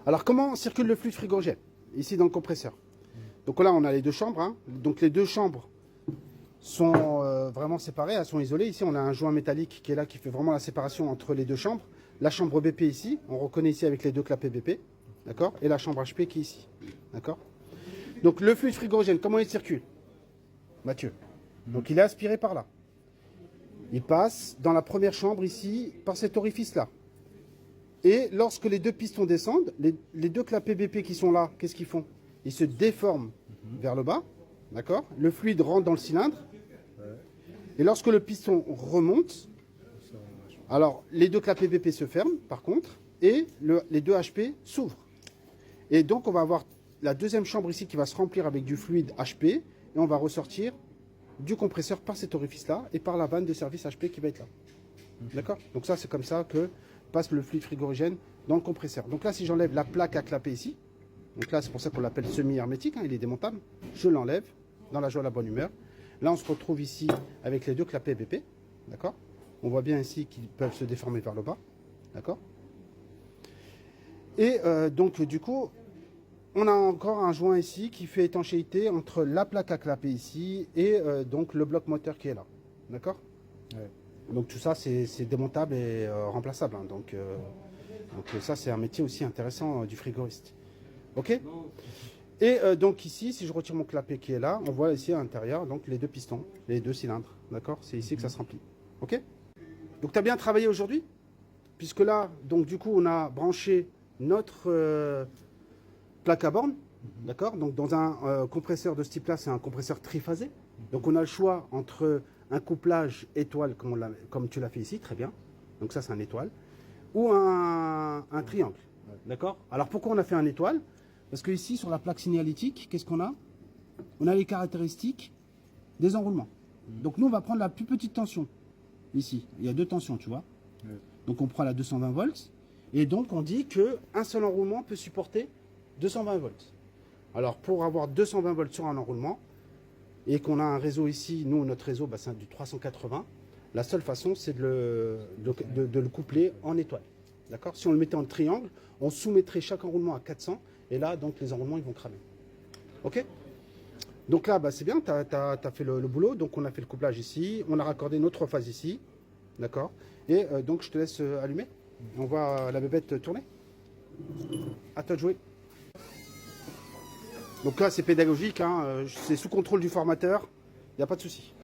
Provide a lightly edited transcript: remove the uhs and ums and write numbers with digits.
Alors, comment circule le fluide frigorigène? Ici, dans le compresseur. Donc là, on a les deux chambres. Hein. Donc les deux chambres sont vraiment séparées, elles sont isolées. Ici, on a un joint métallique qui est là, qui fait vraiment la séparation entre les deux chambres. La chambre BP ici, on reconnaît ici avec les deux clapets BP. D'accord? Et la chambre HP qui est ici. D'accord? Donc le fluide frigorigène, comment il circule? Mathieu. Donc il est aspiré par là. Il passe dans la première chambre ici, par cet orifice-là. Et lorsque les deux pistons descendent, les deux clapets BP qui sont là, qu'est-ce qu'ils font? Ils se déforment vers le bas. D'accord? Le fluide rentre dans le cylindre. Et lorsque le piston remonte, alors les deux clapets BP se ferment par contre, et les deux HP s'ouvrent. Et donc on va avoir la deuxième chambre ici qui va se remplir avec du fluide HP, et on va ressortir du compresseur par cet orifice-là et par la vanne de service HP qui va être là. D'accord? Donc ça, c'est comme ça que passe le fluide frigorigène dans le compresseur. Donc là, si j'enlève la plaque à clapet ici, donc là, c'est pour ça qu'on l'appelle semi-hermétique, hein, il est démontable, je l'enlève dans la joie, la bonne humeur. Là, on se retrouve ici avec les deux clapets BP, d'accord? On voit bien ici qu'ils peuvent se déformer vers le bas, d'accord? Et donc, du coup, on a encore un joint ici qui fait étanchéité entre la plaque à clapet ici et donc le bloc moteur qui est là. D'accord? Ouais. Donc tout ça, c'est démontable et remplaçable. Hein. Donc ça, c'est un métier aussi intéressant du frigoriste. OK? Et donc ici, si je retire mon clapet qui est là, on voit ici à l'intérieur donc les deux pistons, les deux cylindres. D'accord? C'est ici que ça se remplit. OK? Donc tu as bien travaillé aujourd'hui? Puisque là, donc du coup, on a branché notre plaque à borne, d'accord? Donc dans un compresseur de ce type-là, c'est un compresseur triphasé. Donc on a le choix entre un couplage étoile, comme tu l'as fait ici, très bien. Donc ça, c'est un étoile. Ou un triangle, d'accord? Alors pourquoi on a fait un étoile? Parce que ici, sur la plaque signalétique, qu'est-ce qu'on a? On a les caractéristiques des enroulements. Donc nous, on va prendre la plus petite tension. Ici, il y a deux tensions, tu vois. Donc on prend la 220 volts. Et donc on dit qu'un seul enroulement peut supporter 220 volts. Alors pour avoir 220 volts sur un enroulement, et qu'on a un réseau ici, nous notre réseau c'est du 380, la seule façon c'est de le coupler en étoile. D'accord? Si on le mettait en triangle, on soumettrait chaque enroulement à 400, et là donc les enroulements ils vont cramer. Ok? Donc là c'est bien, tu as fait le boulot, donc on a fait le couplage ici, on a raccordé nos trois phases ici, d'accord? Et donc je te laisse allumer, on voit la bébête tourner. À toi de jouer. Donc là, c'est pédagogique, hein, c'est sous contrôle du formateur, il n'y a pas de souci.